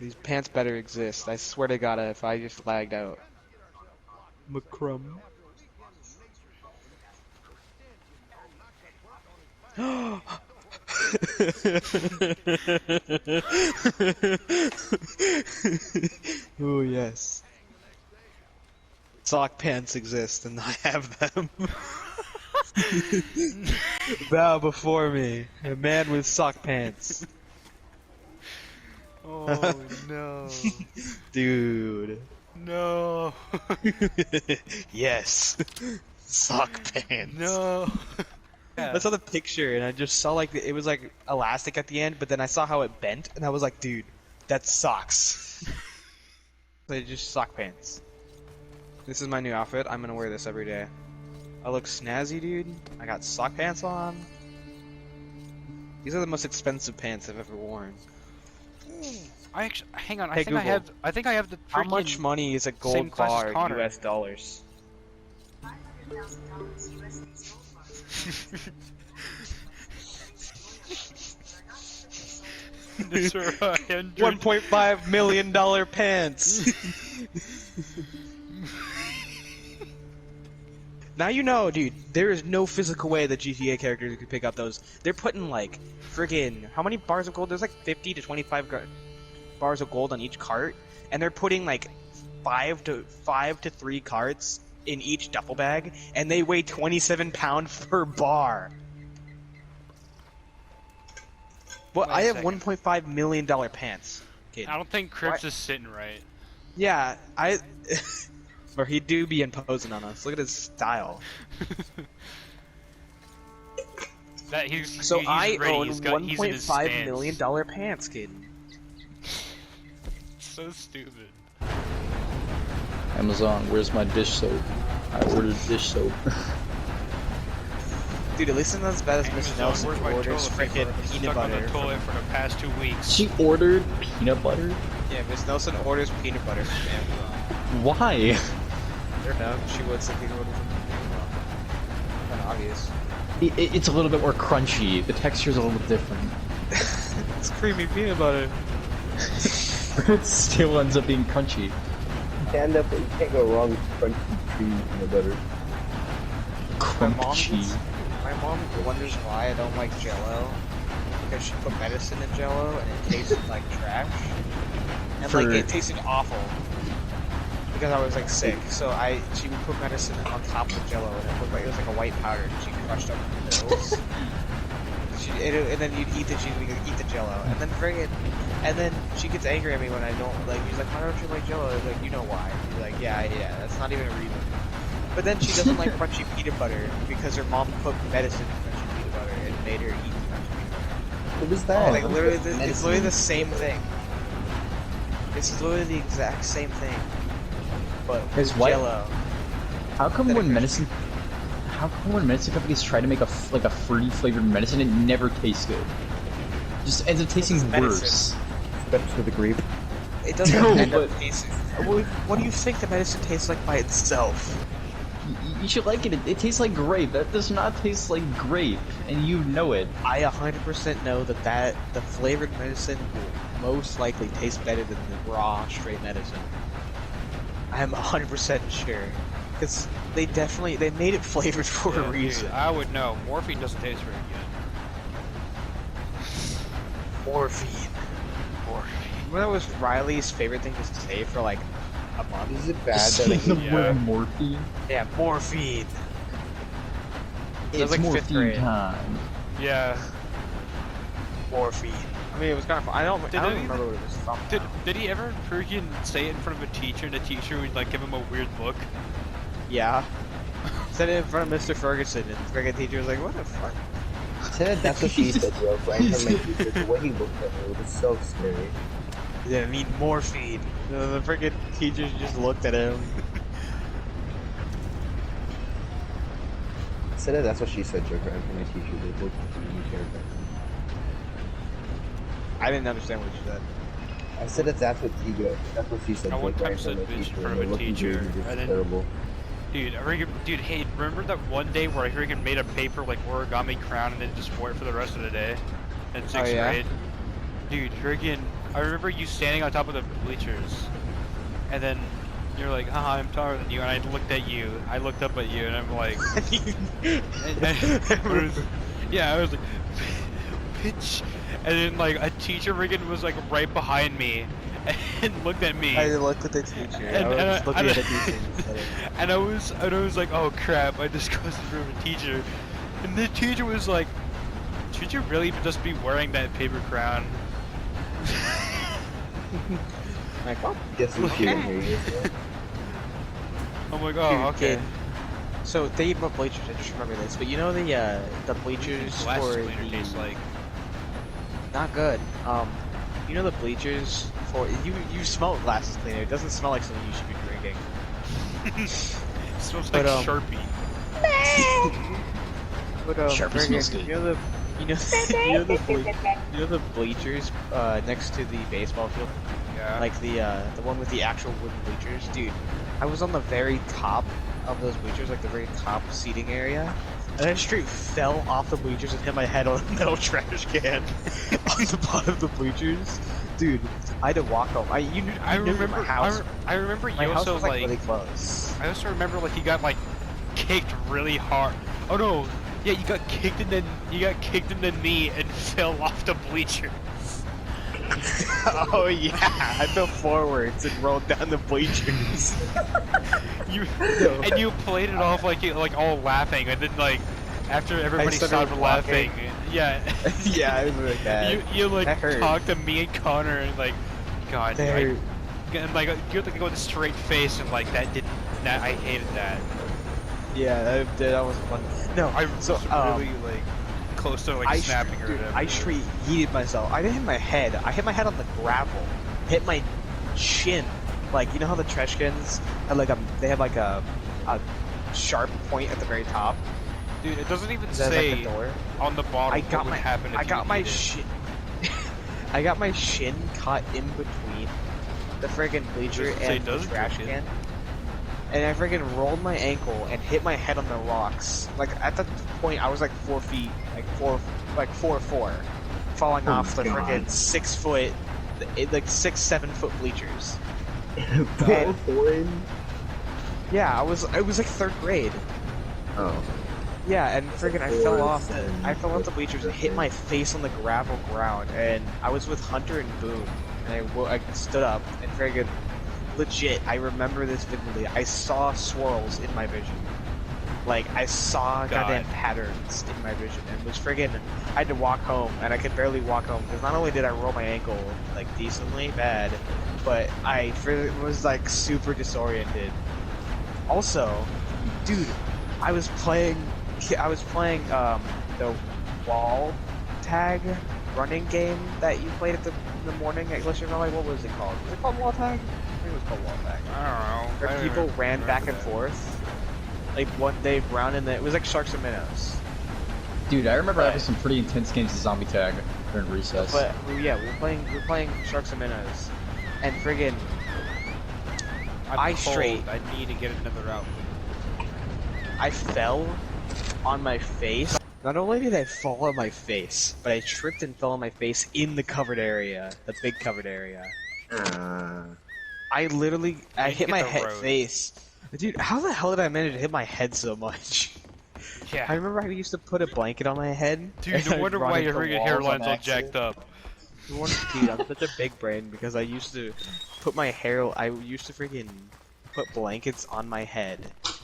These pants better exist. I swear to God, if I just lagged out. McCrum. Oh yes. Sock pants exist and I have them. Bow before me, a man with sock pants. Oh no. Dude. No. Yes. Sock pants. No. I saw the picture and I just saw like it was like elastic at the end, but then I saw how it bent and I was like, dude, that's socks. They just sock pants. This is my new outfit. I'm gonna wear this every day. I look snazzy, dude. I got sock pants on. These are the most expensive pants I've ever worn. I actually, hang on. Hey, Google. I think I have the. How much money is a same gold class as bar in Connor. US dollars? These are $1.5 million pants. Now you know, dude. There is no physical way that GTA characters could pick up those. They're putting like friggin' how many bars of gold? There's like 50 to 25 bars of gold on each cart, and they're putting like 5 to 3 carts in each duffel bag, and they weigh 27 pounds per bar. Well, Wait a I have second. $1.5 million pants. Kid. I don't think Crips What? is sitting right. Yeah, or he do be imposing on us. Look at his style. That he's So he's I ready. own He's in his $1.5 stance. million pants, kid. So stupid. Amazon, where's my dish soap? I ordered dish soap. Dude, at least it's not as bad as Miss Amazon, Nelson where's my orders toilet paper? freaking I've been peanut stuck on butter. the toilet for the past 2 weeks. She ordered peanut butter? Yeah, Miss Nelson orders peanut butter from Amazon. Why? I don't know. She would simply order from Amazon. Kind of obvious. It's a little bit more crunchy. The texture's a little different. It's creamy peanut butter. It still ends up being crunchy. You can't go wrong with crunchy cream peanut butter. Crunchy. My mom wonders why I don't like Jell-O. Because she put medicine in Jell-O and it tasted like trash. And like it tasted awful. Because I was like sick, so she would put medicine on top of Jell-O and it looked like it was like a white powder and she crushed up the pills. And then you'd eat the Jell-O, and then she gets angry at me when I don't like. She's like, "Why don't you like Jell-O?" I was like, "You know why?" She's like, "Yeah, that's not even a reason." But then she doesn't like crunchy peanut butter because her mom put medicine in crunchy peanut butter and made her eat crunchy peanut butter. What is that? Like literally, it's literally the same thing. It's literally the exact same thing, but It's with white. Jell-O. How come when medicine companies try to make a fruity flavored medicine, it never tastes good? Just ends up tasting It's medicine. worse. Especially for the grape. It doesn't No, end up but- tasting. What do you think the medicine tastes like by itself? You should like it. It tastes like grape. That does not taste like grape, and you know it. I 100% know that the flavored medicine will most likely taste better than the raw, straight medicine. I am 100% sure. Because they made it flavored for Yeah, a reason. dude, I would know. Morphine doesn't taste very good. Morphine. Remember that was Riley's favorite thing to say for like a month? Is it bad Just that saying the Yeah. word morphine. Yeah, morphine. It was It's like fifth morphine grade. time. Yeah. Morphine. I mean, it was kind of fun. I don't Did remember it- what it was from. Did now. did he ever freaking say it in front of a teacher, and the teacher would like give him a weird look? Yeah. Said it in front of Mr. Ferguson, and the freaking teacher was like, "What the fuck?" said that's what she said, yo. Right from my teacher, the way he looked at me was so scary. Yeah, I need morphine. The freaking teachers just looked at him. Said that's what she said, Joker. I'm from my teacher. They looked at me terrified. I didn't understand what you said. I said that's what he got. That's what she said. I one Joker. time I'm from said my bitch in teacher, front of and a they looked at me, teacher, and it's and then- terrible. Dude, hey, remember that one day where I freaking made a paper like origami crown and then just wore it for the rest of the day in 6th yeah? grade? Dude, freaking I remember you standing on top of the bleachers, and then you're like, haha, I'm taller than you, and I looked at you, I looked up at you, and I'm like, yeah, I was like, bitch, and then like a teacher friggin' was like right behind me, and looked at me. I looked at the teacher. I was looking at the teacher. And I was like, oh crap, I just crossed in front of a teacher, and the teacher was like, should you really just be wearing that paper crown? Like, oh, Guess we can hear you. I'm like, oh, okay. Dude, so thinking about bleachers, I just remember this. But you know the bleachers Glass for cleaner the tastes like. not good. You know the bleachers for you smell glasses cleaner. It doesn't smell like something you should be drinking. It smells But, like Sharpie. But Sharpie smells good. you know the bleachers next to the baseball field, Yeah. like the one with the actual wooden bleachers, dude. I was on the very top of those bleachers, like the very top seating area, and I straight fell off the bleachers and hit my head on a metal trash can on the bottom of the bleachers. Dude, I had to walk home. I remember my house. I remember My you house also was like really close. I also remember like you got like kicked really hard. Oh no, yeah, you got kicked in the knee and fell off the bleacher. Oh yeah, I fell forwards and rolled down the bleachers. And you played it off like all laughing, and then like after everybody started stopped walking. laughing, yeah, Yeah, it was really bad. you like That hurt. talked to me and Connor and like, God, That I, hurt. and like you had to go with a straight face and like that I hated that. Yeah, that was fun. No, I was so really like close to like snapping her. I straight yeeted myself. I didn't hit my head. I hit my head on the gravel. Hit my chin. Like, you know how the trash cans have like they have like a sharp point at the very top. Dude, it doesn't even Is that like say the door? on the bottom I got what would my happen if I got you my hit it. shin. I got my shin caught in between the friggin' bleacher Doesn't say and the doesn't trash it? can. And I friggin' rolled my ankle and hit my head on the rocks. Like at that point, I was like 4 feet, like 4'4", falling Oh off the my friggin' God. 6 foot, like 6-7 foot bleachers. Boy. Yeah, it was like 3rd grade. Oh. Yeah, and friggin' I fell off. Then. I fell off the bleachers and hit my face on the gravel ground. And I was with Hunter and Boone, and I stood up and friggin'. Legit, I remember this vividly. I saw swirls in my vision. Like, I saw goddamn patterns in my vision, and was friggin'. I had to walk home, and I could barely walk home, because not only did I roll my ankle, like, decently bad, but I was, like, super disoriented. Also, dude, I was playing, the wall tag running game that you played in the morning at Glacier Valley. What was it called? Was it called wall tag? I think it was called wall tag. I don't know. Where I people don't ran back and remember that. forth. Like one day round in it was like Sharks and Minnows. Dude, I remember But- having some pretty intense games of zombie tag during recess. But yeah, we're playing Sharks and Minnows. And friggin' I'm I cold. straight- I need to get another outfit. I fell on my face. Not only did I fall on my face, but I tripped and fell on my face in the covered area, the big covered area. I hit Hit my the head road. face. Dude, how the hell did I manage to hit my head so much? Yeah. I remember I used to put a blanket on my head. Dude, and no I'd wonder run why your into friggin' walls on hairline's all accident. jacked up. Dude, I'm such a big brain because I used to put my hair. I used to freaking put blankets on my head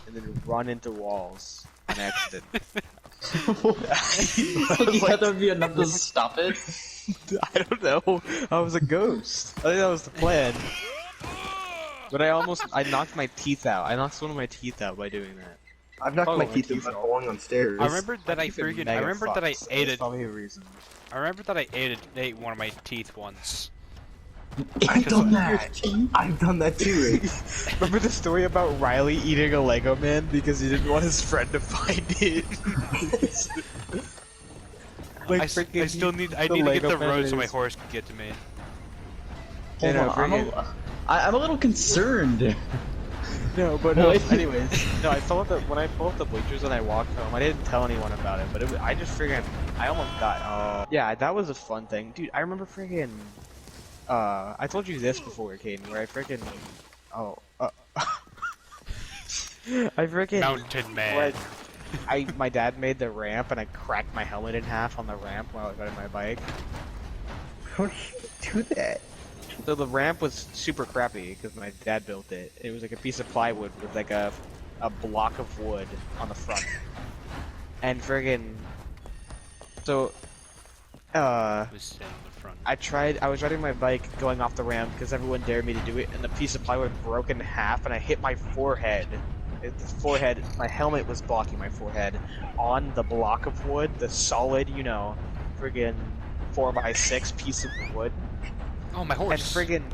and then run into walls on accident. You thought that would be enough to stop it? I don't know. I was a ghost. I think that was the plan. But I knocked my teeth out. I knocked one of my teeth out by doing that. I've knocked Oh, my my teeth teeth out are- falling on stairs. I remember that I Keep it friggin' I mega remember that I fucked. ate That's it. probably a reason. I remember that I ate one of my teeth once. I've done that. I've done that too. Remember the story about Riley eating a Lego man because he didn't want his friend to find it? I still need to get the road so my horse can get to me. Hold Yeah, on, I'm a little concerned. No, but What? anyways, no, when I pulled up the bleachers and I walked home, I didn't tell anyone about it, but I just figured I almost got, yeah, that was a fun thing. Dude, I remember friggin', I told you this before, Caden, where I freaking, I freaking, Mountain man. my dad made the ramp and I cracked my helmet in half on the ramp while I was riding my bike. How did you do that? So the ramp was super crappy because my dad built it. It was like a piece of plywood with like a block of wood on the front. And friggin' so Was sitting on the front. I was riding my bike going off the ramp because everyone dared me to do it, and the piece of plywood broke in half and I hit my forehead. My helmet was blocking my forehead on the block of wood, the solid, you know, friggin' 4x6 piece of wood. Oh, my And horse. friggin'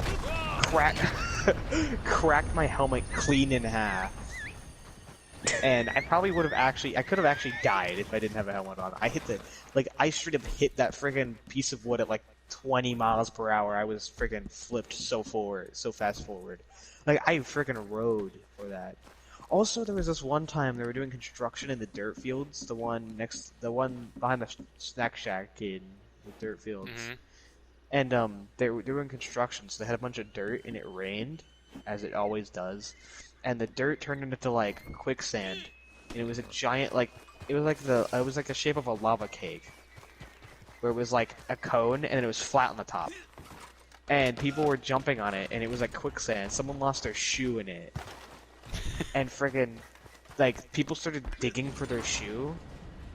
cracked my helmet clean in half. And I probably would have I could have actually died if I didn't have a helmet on. I straight up hit that friggin' piece of wood at like 20 miles per hour. I was friggin' flipped so fast forward. Like, I friggin' rode for that. Also, there was this one time they were doing construction in the dirt fields, the one behind the snack shack in the dirt fields. Mhm. And they were doing construction, so they had a bunch of dirt, and it rained, as it always does. And the dirt turned into like quicksand, and it was a giant it was like the shape of a lava cake, where it was like a cone and it was flat on the top. And people were jumping on it, and it was like quicksand. Someone lost their shoe in it, and friggin' like people started digging for their shoe,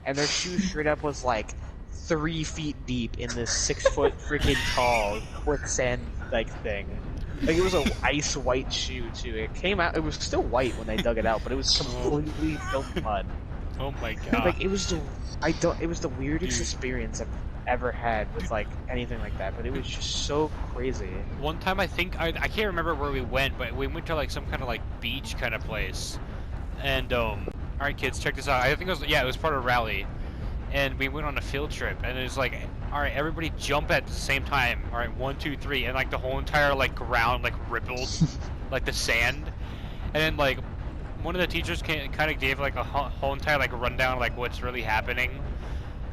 and their shoe straight up was like 3 feet deep in this 6 foot freaking tall quicksand like thing. Like, it was a ice white shoe too. It came out. It was still white when they dug it out, but it was completely filled with mud. Oh my god. Like, it was the weirdest experience I've ever had with like anything like that. But it was just so crazy. One time I can't remember where we went, but we went to like some kind of like beach kind of place. And alright kids, check this out. I think it was part of a rally. And we went on a field trip, and it was like, alright, everybody jump at the same time. Alright, 1, 2, 3, and like the whole entire like ground like rippled, like the sand. And then like one of the teachers kind of gave like a whole entire like rundown of like what's really happening.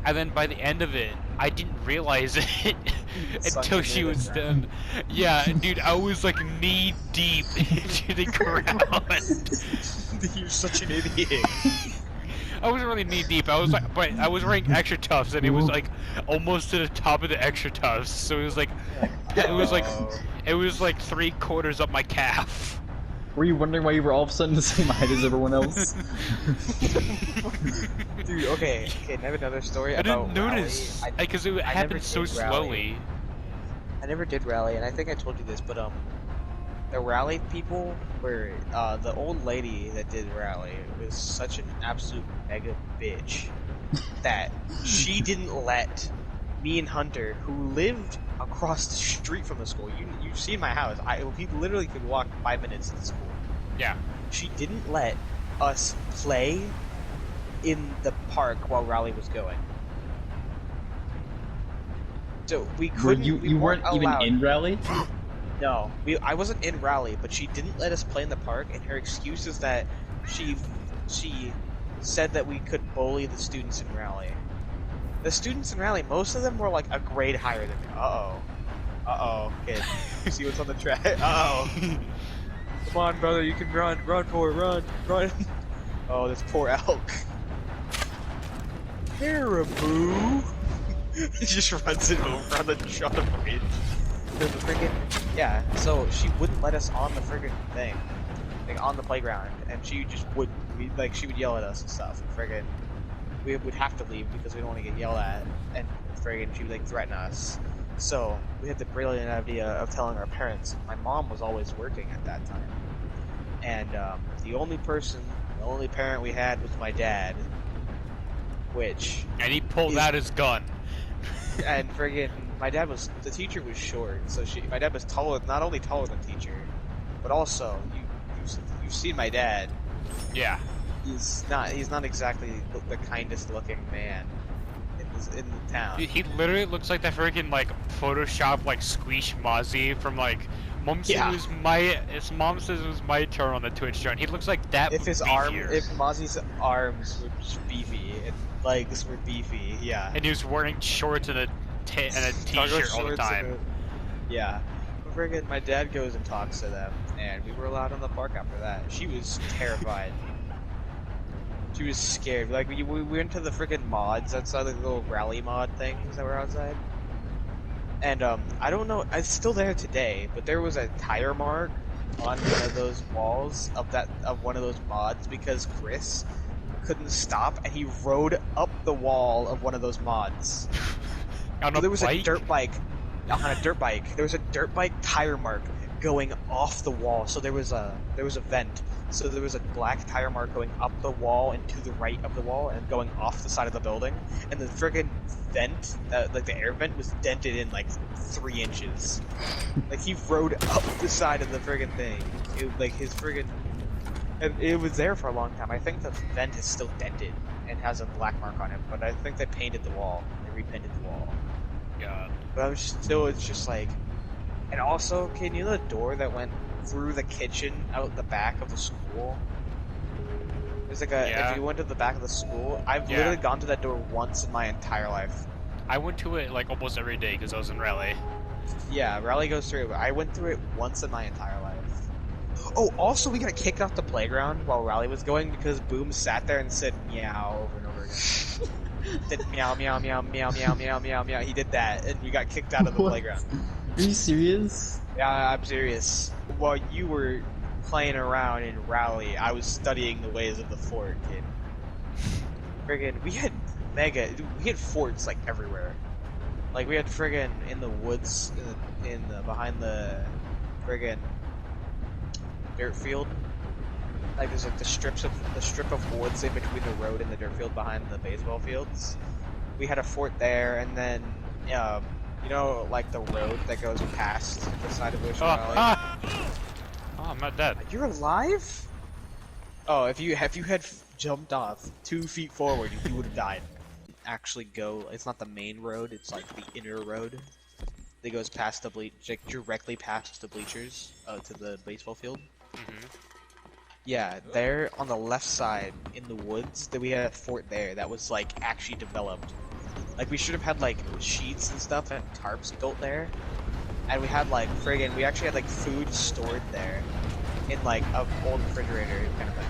And then by the end of it, I didn't realize it until she was done. Yeah, dude, I was like knee deep into the ground. You're such an idiot. I wasn't really knee deep. I was like, but I was wearing extra tufts, and it was like almost to the top of the extra tufts. So it was like, it was like 3/4 up my calf. Were you wondering why you were all of a sudden the same height as everyone else? Dude, okay, I have another story I about didn't notice, rally. because it happened so did rally. slowly. I never did rally, and I think I told you this, but the rally people were the old lady that did rally was such an absolute mega bitch that she didn't let me and Hunter, who lived across the street from the school, you've seen my house. We literally could walk 5 minutes to the school. Yeah. She didn't let us play in the park while rally was going. So we couldn't. You weren't even allowed. in rally? No, I wasn't in rally, but she didn't let us play in the park, and her excuse is that she said that we could bully the students in rally. The students in rally, most of them were like a grade higher than me. Uh-oh, kid. See what's on the track? Uh-oh. Come on, brother, you can run for it, run. Oh, this poor elk. Caribou. He just runs it over on the bridge. The friggin' yeah, so she wouldn't let us on the friggin' thing, like on the playground, and she just wouldn't. She would yell at us and stuff. And friggin', we would have to leave because we don't want to get yelled at, and friggin' she would like threaten us. So we had the brilliant idea of telling our parents. My mom was always working at that time, and the only parent we had was my dad, And he pulled out his gun. And friggin', the teacher was short, so my dad was not only taller than the teacher, but also, you've seen my dad. Yeah. He's not exactly the kindest looking man in the town. He literally looks like that freaking like Photoshop like Squeesh Mozzie from like Mom said his mom says it was my turn on the Twitch channel. He looks like that. If beefier. Mozzie's arms were just beefy and legs were beefy, yeah. And he was wearing shorts and a t-shirt all the time. Yeah. Friggin' my dad goes and talks to them, and we were allowed on the park after that. She was terrified. She was scared. Like, we went to the friggin' mods outside, the little rally mod things that were outside. And, I don't know, it's still there today, but there was a tire mark on one of those walls of one of those mods because Chris couldn't stop, and he rode up the wall of one of those mods. On So a there was bike? a dirt bike on a dirt bike. There was a dirt bike tire mark going off the wall. So there was a vent. So there was a black tire mark going up the wall and to the right of the wall and going off the side of the building. And the friggin' vent, like the air vent, was dented in like 3 inches. Like he rode up the side of the friggin' thing. Like his friggin'. It was there for a long time. I think the vent is still dented and has a black mark on it, but I think they painted the wall. They repainted the wall. God. But I'm still, it's just like, and also, can you know the door that went through the kitchen out the back of the school? There's like a, Yeah. if you went to the back of the school, I've Yeah. literally gone to that door once in my entire life. I went to it like almost every day because I was in Raleigh. Yeah, Raleigh goes through it, but I went through it once in my entire life. Oh, also, we got kicked off the playground while Raleigh was going because Boom sat there and said meow over and over again. Did meow, meow, meow, meow, meow, meow, meow, meow. He did that, and we got kicked out of the What? playground. Are you serious? Yeah, I'm serious. While you were playing around in Raleigh, I was studying the ways of the fort, kid. Friggin', we had forts like everywhere. Like we had friggin' in the woods, behind the friggin' dirt field. Like there's like the strip of woods in between the road and the dirt field behind the baseball fields. We had a fort there, and then you know, like the road that goes past the side of Ocean Valley. Oh, I'm not dead. You're alive? Oh, if you had jumped off 2 feet forward, you would have died. Actually, it's not the main road; it's like the inner road that goes past the like directly past the bleachers to the baseball field. Mm-hmm. Yeah, there on the left side in the woods, that we had a fort there that was like actually developed. Like we should have had like sheets and stuff and tarps built there, and we had like we actually had like food stored there in like a old refrigerator kind of thing.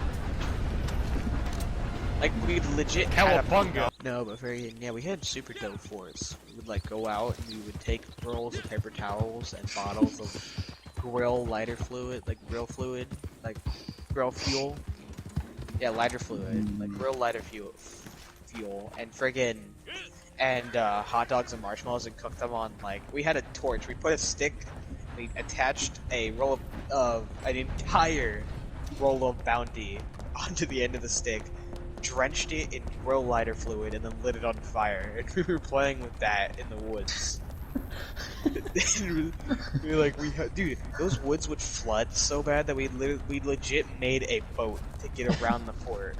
Like we legit had a Cowabunga! No, but yeah, we had super dope forts. We would like go out and we would take rolls of paper towels and bottles of grill fluid, like grill fuel. Yeah, lighter fluid, like grill lighter fuel, and friggin' hot dogs and marshmallows and cooked them on like we had a torch. We put a stick. We attached a roll of an entire roll of Bounty onto the end of the stick, drenched it in grill lighter fluid, and then lit it on fire. And we were playing with that in the woods. we were like, dude, those woods would flood so bad that we legit made a boat to get around the fort.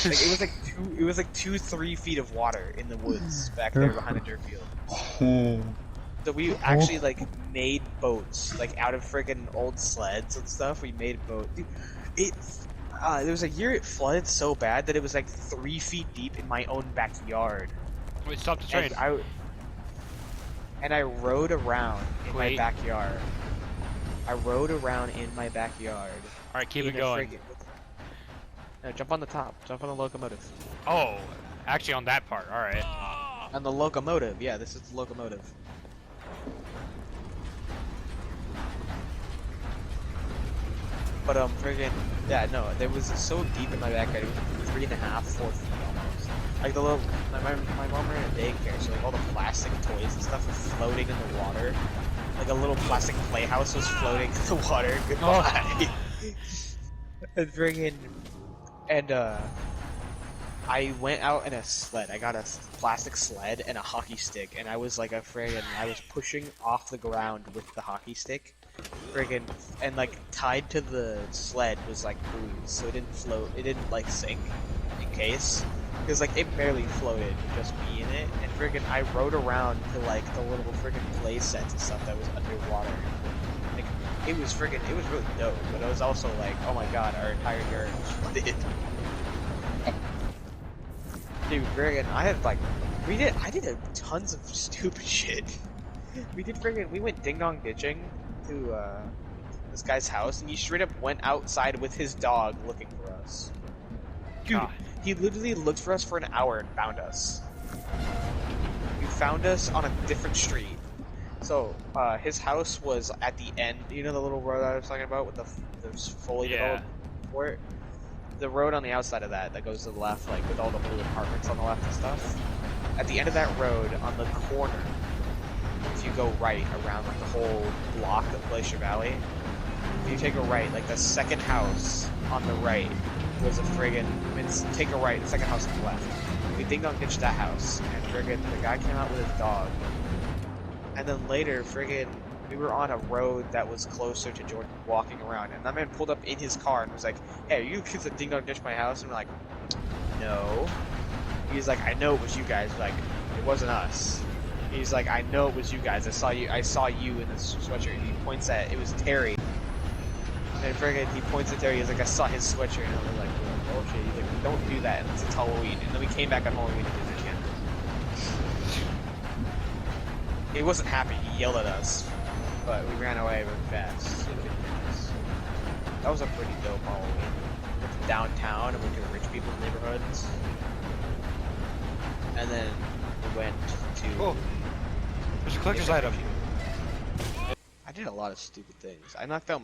Like it was like 2-3 feet of water in the woods back there behind the dirt field. So we actually like made boats like out of friggin' old sleds and stuff. We made boats. Dude, there was a year it flooded so bad that it was like 3 feet deep in my own backyard. Wait, stop the train. And I rode around in my Wait. backyard. Alright, keep in it a going. No, jump on the top. Jump on the locomotive. Oh, actually on that part, alright. On the locomotive. Yeah, this is the locomotive. But friggin' yeah, no, there was so deep in my backyard. It was 3.5, 4 feet almost. Like the little, my mom ran a daycare, so like all the plastic toys and stuff were floating in the water. Like a little plastic playhouse was floating in the water. Goodbye. And friggin', I went out in a sled. I got a plastic sled and a hockey stick, and I was like I was pushing off the ground with the hockey stick. Friggin', and like tied to the sled was like buoys, so it didn't float, it didn't like sink in case. Because like it barely floated, just me in it, and friggin' I rode around to like the little friggin' play sets and stuff that was underwater. Like it was really dope, but it was also like, oh my god, our entire yard was flooded. Dude, friggin', I did tons of stupid shit. we went ding dong ditching to this guy's house, and he straight up went outside with his dog looking for us. Dude, God. he literally looked for us for an hour and found us. He found us on a different street. So, his house was at the end. You know the little road I was talking about with the fully developed fort? The road on the outside of that goes to the left, like with all the blue apartments on the left and stuff. At the end of that road, on the corner, if you go right around like the whole block of Glacier Valley, if you take a right, like the second house on the right was a friggin'. Take a right, the second house on the left. We ding dong ditched that house, and friggin' the guy came out with his dog. And then later, friggin', we were on a road that was closer to Jordan walking around, and that man pulled up in his car and was like, "Hey, are you kids that ding dong ditched my house?" And we're like, "No." He's like, "I know it was you guys." We're like, "It wasn't us." He's like, "I know it was you guys. I saw you in this sweatshirt." And he points at it was Terry. And friggin', he points at Terry. He's like, "I saw his sweatshirt." And I was like, "Oh shit!" He's like, "Don't do that. It's Halloween." And then we came back on Halloween and did it again. He wasn't happy. He yelled at us, but we ran away really fast. That was a pretty dope Halloween. We went to downtown and went to rich people's neighborhoods, and then we went to. Oh, there's a collector's item. I did a lot of stupid things. I knocked out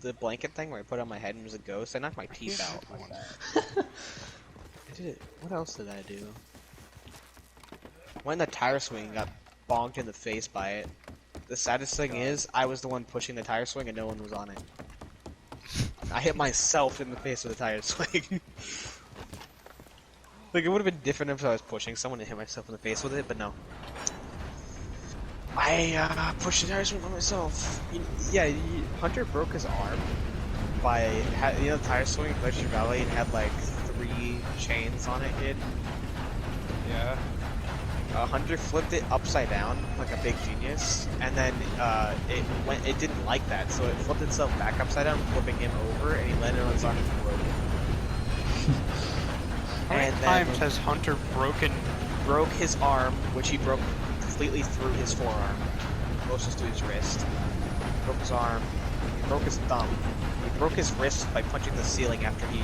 the blanket thing where I put on my head and was a ghost. I knocked my teeth out on that. I did it. What else did I do? Went in the tire swing and got bonked in the face by it. The saddest thing is, I was the one pushing the tire swing and no one was on it. I hit myself in the face with the tire swing. Like, it would have been different if I was pushing someone and hit myself in the face with it, but no. I pushed the tire swing by myself. Hunter broke his arm by, the tire swing in Glacier Valley and had like 3 chains on it, kid. Yeah. Hunter flipped it upside down like a big genius, and then it didn't like that, so it flipped itself back upside down, flipping him over, and he landed on his arm and broke it. How many times has Hunter broke his arm, which he broke completely through his forearm, closest to his wrist. Broke his arm. He broke his thumb. He broke his wrist by punching the ceiling after he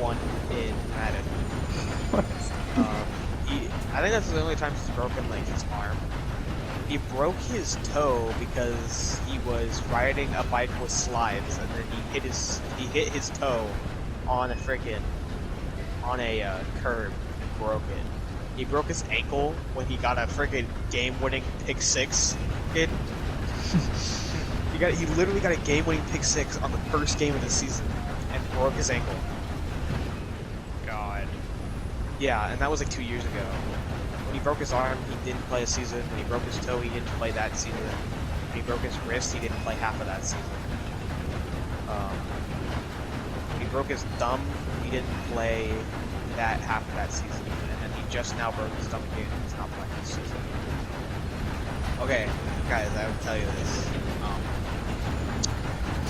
won in Madden. I think that's the only time he's broken like his arm. He broke his toe because he was riding a bike with slides, and then he hit his toe on a curb and broke it. He broke his ankle when he got a friggin' game-winning pick 6. Kid. He literally got a game-winning pick 6 on the first game of the season and broke his ankle. God. Yeah, and that was like 2 years ago. When he broke his arm, he didn't play a season. When he broke his toe, he didn't play that season. When he broke his wrist, he didn't play half of that season. When he broke his thumb, he didn't play that half of that season. And he just now broke his thumb again. He's not playing this season. Okay, guys, I would tell you this.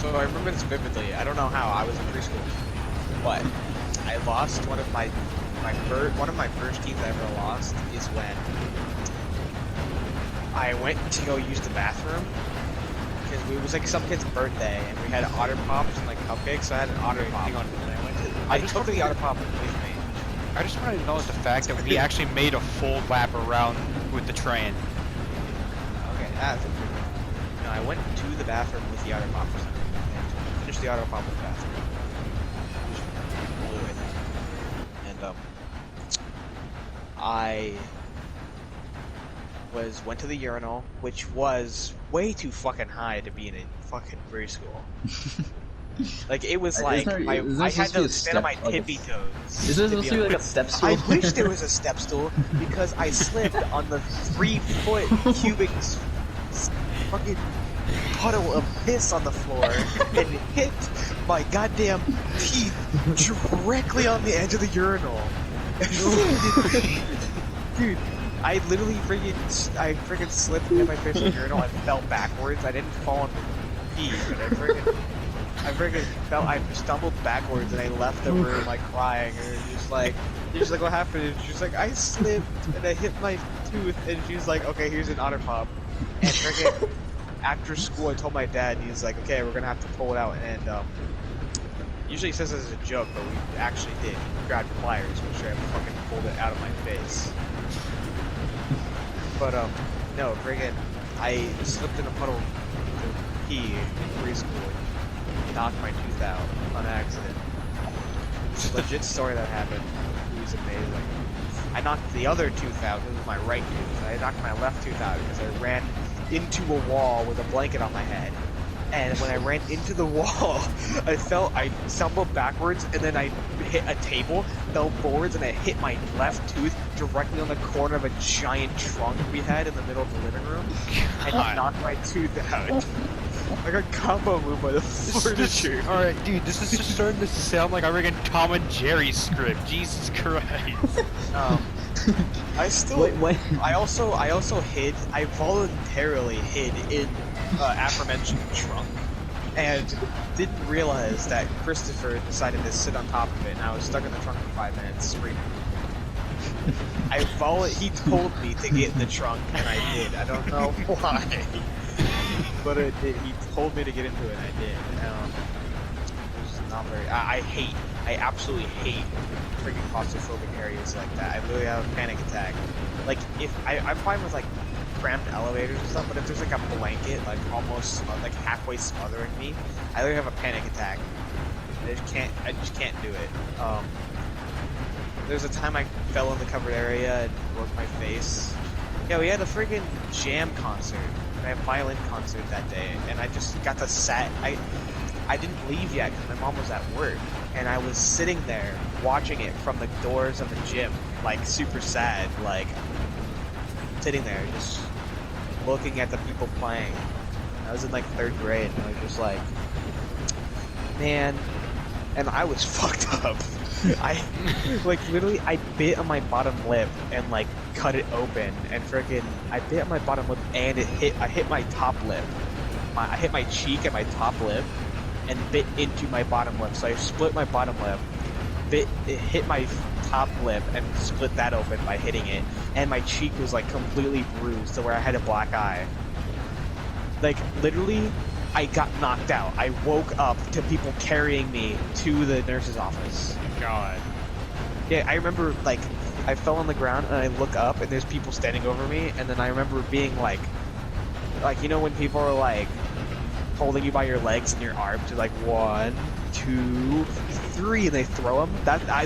So I remember this vividly. I don't know how. I was in preschool, but I lost one of my first teams I ever lost is when I went to go use the bathroom because it was like some kid's birthday and we had otter pops and like cupcakes. So I had an otter pop. I took the otter pop with me. I just wanted to know the fact that we actually made a full lap around with the train. Okay, that's a good one. No, I went to the bathroom with the otter pop or something. And finished the otter pop with the bathroom. Blew it. And I went to the urinal, which was way too fucking high to be in a fucking preschool. Like it was like I had to stand on my tippy toes. Is this supposed to be like a step stool? I wish there was a step stool because I slipped on the 3-foot cubic fucking puddle of piss on the floor and hit my goddamn teeth directly on the edge of the urinal. Dude, I literally freaking slipped and hit my face in the urinal and fell backwards. I didn't fall on the pee, but I stumbled backwards and I left the room like crying and you're just like, what happened? And she's like, I slipped and I hit my tooth, and she's like, okay, here's an otter pop. And freaking after school, I told my dad, and he's like, "Okay, we're gonna have to pull it out." And usually he says this as a joke, but we actually did. We grabbed pliers, which I fucking pulled it out of my face. But no, friggin', I slipped in a puddle to pee in preschool and knocked my tooth out on accident. It's a legit story that happened. It was amazing. I knocked the other tooth out. This was my right tooth. I knocked my left tooth out because I ran into a wall with a blanket on my head. And when I ran into the wall, I stumbled backwards, and then I hit a table, fell forwards, and I hit my left tooth directly on the corner of a giant trunk we had in the middle of the living room, and knocked my tooth out. Like a combo move by the furniture. Alright, dude, this is just starting to sound like a friggin' Tom and Jerry script. Jesus Christ. I still. I also hid. I voluntarily hid in aforementioned trunk, and didn't realize that Christopher decided to sit on top of it, and I was stuck in the trunk for 5 minutes screaming. He told me to get in the trunk, and I did. I don't know why, but it did. He told me to get into it, and I did. It was not very. I absolutely hate freaking claustrophobic areas like that. I literally have a panic attack. Like, if I'm fine with like cramped elevators and stuff, but if there's like a blanket like almost like halfway smothering me, I literally have a panic attack. I just can't do it. There's a time I fell in the covered area and broke my face. Yeah, we had a friggin' jam concert. I had a violin concert that day, and I just got to sat. I didn't leave yet because my mom was at work, and I was sitting there watching it from the doors of the gym, like super sad, like sitting there just looking at the people playing. I was in like 3rd grade, and I was just like, man, and I was fucked up. I like literally I bit on my bottom lip and like cut it open, and freaking I bit on my bottom lip and I hit my top lip. I hit my cheek and my top lip and bit into my bottom lip. So I split my bottom lip, it hit my top lip and split that open by hitting it, and my cheek was like completely bruised to where I had a black eye. Like literally I got knocked out. I woke up to people carrying me to the nurse's office. God. Yeah, I remember like I fell on the ground and I look up and there's people standing over me, and then I remember being like you know when people are like holding you by your legs and your arms, you're like 1, 2, 3, and they throw them.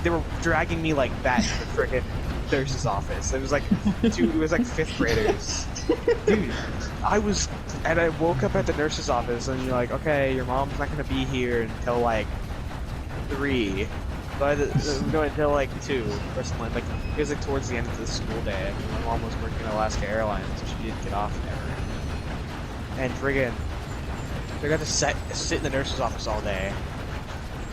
They were dragging me like that to the frickin' nurse's office. It was like it was like 5th graders. Dude, I woke up at the nurse's office and you're like, okay, your mom's not gonna be here until like 3. But we're going until like 2 or something. Like it was like towards the end of the school day. My mom was working at Alaska Airlines, so she didn't get off ever. And friggin', I got to sit in the nurse's office all day.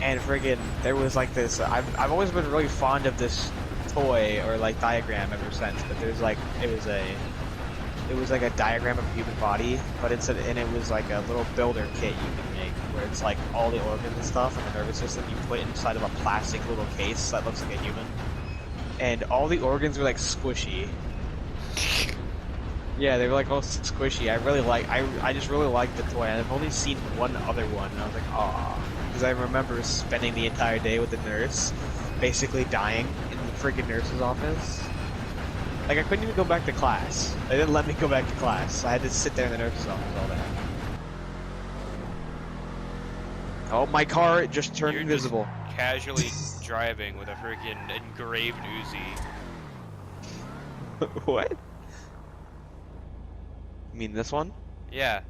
And friggin', there was like this. I've always been really fond of this toy or like diagram ever since. But there's like it was like a diagram of a human body, but and it was like a little builder kit you can make, where it's like all the organs and stuff and the nervous system you put inside of a plastic little case that looks like a human, and all the organs were like squishy. Yeah, they were like all squishy. I just really liked the toy. I've only seen one other one, and I was like, aw, because I remember spending the entire day with the nurse, basically dying in the freaking nurse's office. Like, I couldn't even go back to class. They didn't let me go back to class. I had to sit there in the nurse's office all day. Oh, my car just turned You're invisible. Just casually driving with a freaking engraved Uzi. What? You mean this one? Yeah.